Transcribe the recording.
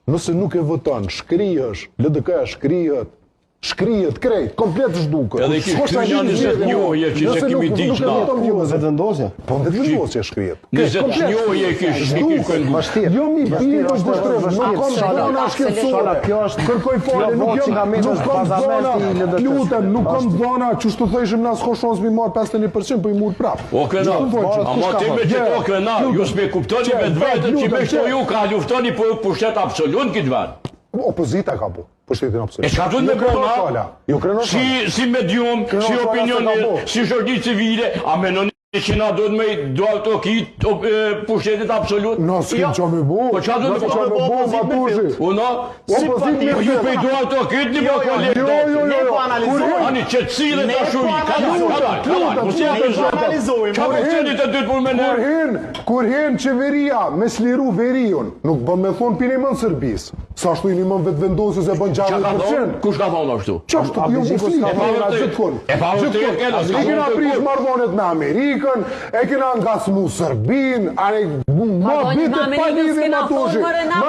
Nëse nuk e voton, shkrihesh, LDK shkrihet krejt, komplet zhdukët. Edhe ki shkryja 20 njohje që se kemi diq na. Vetëvendosje? Po vetëvendosje shkrihet. 20 njohje Jo mi bino vështrëm, nuk kam zona shkencore. Kërkoj falje, nuk kam zona, lutem, nuk kam zona, që shtu thëshim na s'ka shans mi marr 51%, po i mur prap. O këna, ama ti me që to këna, ju s'me kuptoni vetë që me shto ju ka luftoni për pushtet absolut këtë vend. Opozita ka po, pushtetin absolut. E çka duhet me bëna? Si medium, si opinionist, si shoqëri civile, a menoni që na duhet me do ato kit pushtetit absolut? No, s'kem qa me bo. Po qa duhet me bo Matushi? Uno? Ju pe do ato kit një po koleg. Ne po analizojmë. Ani qetësi dhe dashuri. Qa pushtetit e dytë për me ne? Kur hen qeveria me sliru veriun, nuk bën me thonë pini më në Serbis. Sa shtu i një më vetë vendosës e bën 60%. Kush ka thonë ashtu? Qashtu ju më flitë. E pa vërtet kena. E kena prish marrëdhëniet me Amerikën, e kena ngasmu Serbin, ma bitë pa lidhje Matushi.